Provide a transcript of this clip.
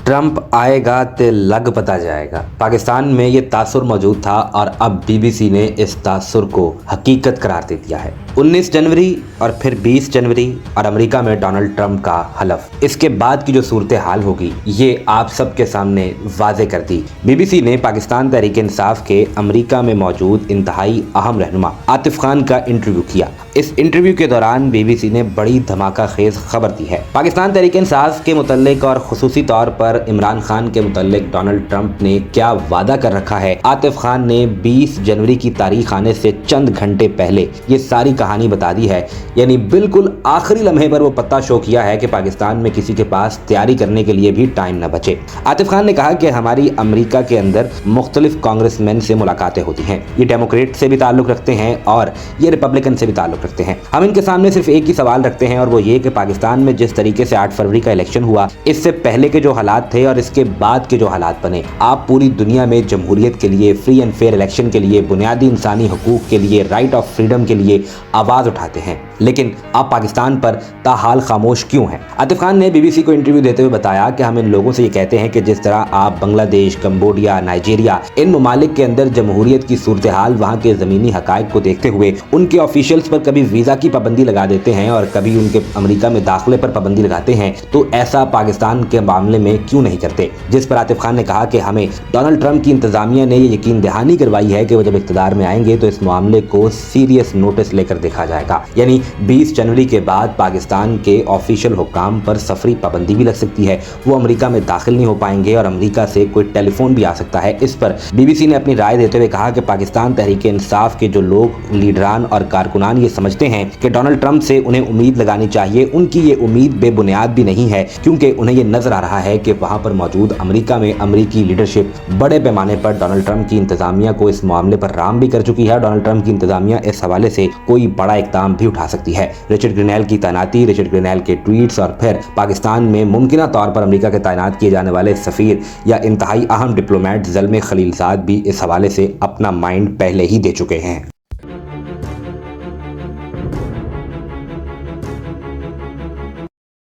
Trump आएगा तो लग पता जाएगा। पाकिस्तान में ये तासुर मौजूद था और अब बीबीसी ने इस तासुर को हकीकत करार दे दिया है। 19 जनवरी और फिर 20 जनवरी और अमेरिका में डोनाल्ड ट्रंप का हलफ। इसके बाद की जो सूरत हाल होगी ये आप सबके सामने वाजे कर दी। बीबीसी ने पाकिस्तान तहरीक इंसाफ के अमेरिका में मौजूद इंतहाई अहम रहनुमा आतिफ खान का इंटरव्यू किया। इस इंटरव्यू के दौरान बीबीसी ने बड़ी धमाका खेज खबर दी है। पाकिस्तान तहरीक इंसाफ के मुतल्लिक और खुसूसी तौर पर इमरान खान के मुतल्लिक डोनाल्ड ट्रंप ने क्या वादा कर रखा है। आतिफ खान ने 20 जनवरी की तारीख आने से चंद घंटे पहले ये सारी कहानी बता दी है। यानी बिल्कुल आखिरी लम्हे पर वो पत्ता शो किया है कि पाकिस्तान में किसी के पास तैयारी करने के लिए भी टाइम न बचे। आतिफ खान ने कहा कि हमारी अमेरिका के अंदर मुख्तलिफ कांग्रेसमैन से मुलाकातें होती हैं। ये डेमोक्रेट से भी ताल्लुक रखते हैं और ये रिपब्लिकन से भी ताल्लुक रखते हैं। हम इनके सामने सिर्फ एक ही सवाल रखते हैं और वो ये कि पाकिस्तान में जिस तरीके से 8 फरवरी का इलेक्शन हुआ, इससे पहले के जो हालात थे और इसके बाद के जो हालात बने, आप पूरी दुनिया में जमहूरियत के लिए, फ्री एंड फेयर इलेक्शन के लिए, बुनियादी इंसानी हकूक के लिए, राइट ऑफ फ्रीडम के लिए आवाज उठाते हैं, लेकिन आप पाकिस्तान पर ताहाल खामोश क्यों हैं। आतिफ खान ने बीबीसी को इंटरव्यू देते हुए बताया कि हम इन लोगों से ये कहते हैं कि जिस तरह आप बांग्लादेश, कंबोडिया, नाइजीरिया, इन ममालिक के अंदर जमहूरियत की सूरत हाल, वहाँ के ज़मीनी हकायक को देखते हुए उनके ऑफिशियल्स पर कभी वीज़ा की पाबंदी लगा देते हैं और कभी उनके अमेरिका में दाखिले पर पाबंदी लगाते हैं, तो ऐसा पाकिस्तान के मामले में क्यों नहीं करते। जिस पर आतिफ खान ने कहा कि हमें डोनाल्ड ट्रंप की इंतजामिया ने ये यकीन दहानी करवाई है कि वो जब इक़्तिदार में आएंगे तो इस मामले को सीरियस नोटिस लेकर देखा जाएगा। यानी 20 जनवरी के बाद पाकिस्तान के ऑफिशियल हुक्काम पर सफरी पाबंदी भी लग सकती है। वो अमेरिका में दाखिल नहीं हो पाएंगे और अमेरिका से कोई टेलीफोन भी आ सकता है। इस पर बीबीसी ने अपनी राय देते हुए कहा कि पाकिस्तान तहरीक इंसाफ के जो लोग, लीडरान और कारकुनान ये समझते हैं कि डोनाल्ड ट्रंप से उन्हें उम्मीद लगानी चाहिए, उनकी ये उम्मीद बेबुनियाद भी नहीं है, क्योंकि उन्हें ये नजर आ रहा है कि वहां पर मौजूद अमेरिका में अमेरिकी लीडरशिप बड़े पैमाने पर डोनाल्ड ट्रंप की इंतजामिया को इस मामले पर राम भी कर चुकी है। डोनाल्ड ट्रंप की इंतजामिया इस हवाले से कोई बड़ा इकदाम भी उठा सकती है। रिचर्ड ग्रीनेल की तैनाती, रिचर्ड ग्रीनेल के ट्वीट्स और फिर पाकिस्तान में मुमकिना तौर पर अमेरिका के तैनात किए जाने वाले सफीर या इंतहाई अहम डिप्लोमेट ज़ल्मे खलीलज़ाद भी इस हवाले से अपना माइंड पहले ही दे चुके हैं।